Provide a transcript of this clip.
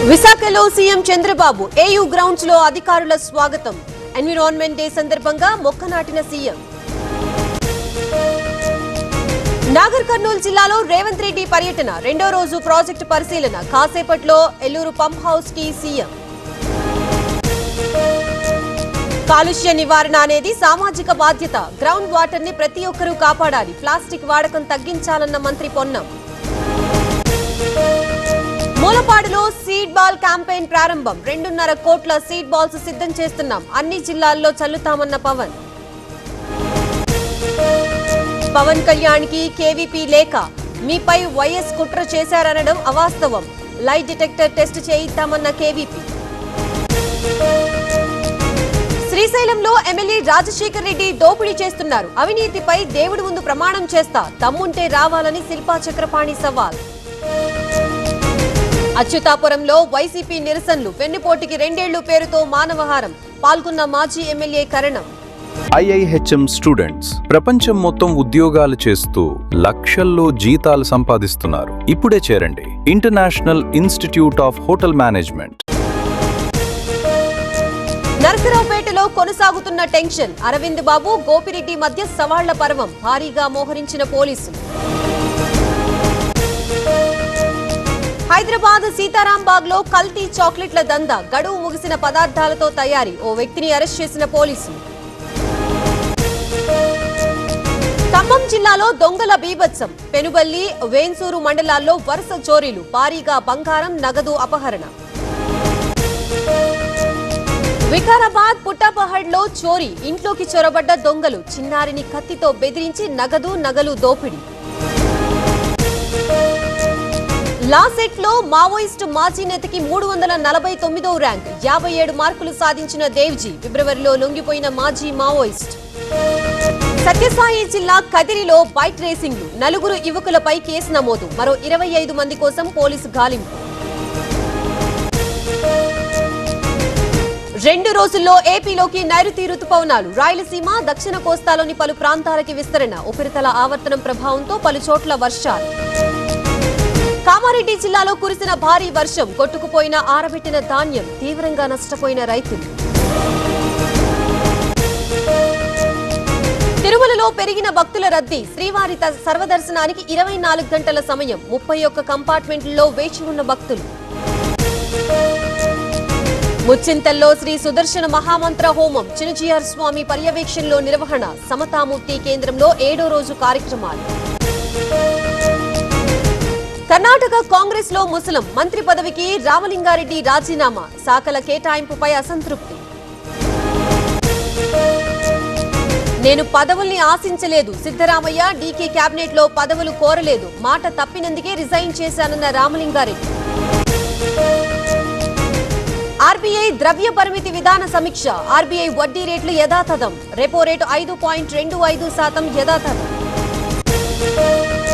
విశాఖలో CM Chandrababu AU grounds లో అధికారుల స్వాగతం. ఎన్విరాన్మెంట్ డే సందర్భంగా మొక్క నాటిన సీఎం. నాగర్ కర్నూలు జిల్లాలో రేవంత్ రెడ్డి పర్యటన, రెండో రోజు ప్రాజెక్టు పరిశీలన. కాసేపట్లో ఎల్లూరు పంప్ హౌస్ కి సీఎం. కాలుష్య నివారణ అనేది సామాజిక బాధ్యత. గ్రౌండ్ వాటర్ ని ప్రతి ఒక్కరూ కాపాడాలి. ప్లాస్టిక్ వాడకం తగ్గించాలన్న మంత్రి పొన్నం. మూలపాడులో సీడ్ బాల్ క్యాంపెయిన్ ప్రారంభం. 2.5 కోట్ల సీడ్ బాల్స్ సిద్ధం చేస్తున్నాం. అన్ని జిల్లాల్లో చల్లుతామన్న పవన్. పవన్ కళ్యాణ్ కి కేవీపీ లేఖ. మీపై వైఎస్ కుట్ర చేశారనడం అవాస్తవం. లై డిటెక్టర్ టెస్ట్ చేయిద్దామన్న కేవీపీ. శ్రీశైలంలో ఎమ్మెల్యే రాజశేఖర్ రెడ్డి దోపిడీ చేస్తున్నారు. అవినీతిపై దేవుడి ముందు ప్రమాణం చేస్తా, దమ్ముంటే రావాలని శిల్పా చక్రపాణి సవాల్. అచ్యుతాపురంలో వైసీపీ నిరసనలు. వెన్నుపోటుకి 2 ఏళ్లు పేరుతో మానవహారం. పాల్గొన్న మాజీ ఎమ్మెల్యే కరణం. IIHM స్టూడెంట్స్ ప్రపంచం మొత్తం ఉద్యోగాలు చేస్తూ లక్షల్లో జీతాలు సంపాదిస్తున్నారు. ఇప్పుడే చేరండి international institute of hotel management. నరసరావుపేటలో కొనసాగుతున్న టెన్షన్. అరవింద్ బాబు, గోపిరెడ్డి మధ్య సవాళ్ల పర్వం. భారీగా మోహరించిన పోలీసులు. హైదరాబాద్ సీతారాంబాగ్ లో కల్తీ చాక్లెట్ల దందా. గడువు ముగిసిన పదార్థాలతో తయారీ. ఓ వ్యక్తిని అరెస్ట్ చేసిన పోలీసులు. ఖమ్మం జిల్లాలో దొంగల బీభత్సం. పెనుబల్లి, వేన్సూరు మండలాల్లో వరుస చోరీలు. భారీగా బంగారం, నగదు అపహరణ. వికారాబాద్ పుట్టాపహడ్లో చోరీ. ఇంట్లోకి చొరబడ్డ దొంగలు. చిన్నారిని కత్తితో బెదిరించి నగలు దోపిడీ. లాసెట్ లో మావోయిస్టు మాజీ నేతకి 349వ ర్యాంక్. 57 మార్కులు సాధించిన దేవ్జీ. ఫిబ్రవరిలో లొంగిపోయిన మాజీ మావోయిస్ట్. సత్యసాయి జిల్లా కదిరిలో బైక్ రేసింగ్లు. 4 యువకులపై కేసు నమోదు. మరో 25 మంది కోసం పోలీసు గాలింపు. 2 రోజుల్లో ఏపీలోకి నైరుతి రుతుపవనాలు. రాయలసీమ, దక్షిణ కోస్తాలోని పలు ప్రాంతాలకి విస్తరణ. ఉపరితల ఆవర్తనం ప్రభావంతో పలు చోట్ల వర్షాలు. కామారెడ్డి జిల్లాలో కురిసిన భారీ వర్షం. కొట్టుకుపోయిన ఆరబెట్టిన ధాన్యం. తీవ్రంగా నష్టపోయిన రైతులు. తిరుమలలో పెరిగిన భక్తుల రద్దీ. శ్రీవారి సర్వదర్శనానికి 24 గంటల సమయం. 31 కంపార్ట్మెంట్లలో వేచి ఉన్న భక్తులు. ముచ్చింతల్లో శ్రీ సుదర్శన మహామంత్ర హోమం. చినజీఆర్ స్వామి పర్యవేక్షణలో నిర్వహణ. సమతామూర్తి కేంద్రంలో 7వ రోజు కార్యక్రమాలు. కర్ణాటక కాంగ్రెస్ లో ముసలం. మంత్రి పదవికి రామలింగారెడ్డి రాజీనామా. శాఖల కేటాయింపుపై అసంతృప్తి. నేను పదవుల్ని ఆశించలేదు. సిద్ధరామయ్య, డీకే కేబినెట్ లో పదవులు కోరలేదు. మాట తప్పినందుకే రిజైన్ చేశానన్న రామలింగారెడ్డి. ఆర్బీఐ ద్రవ్య పరిమితి విధాన సమీక్ష. ఆర్బీఐ వడ్డీ రేట్లు యథాతథం. Repo rate 5.25% యథాతథం.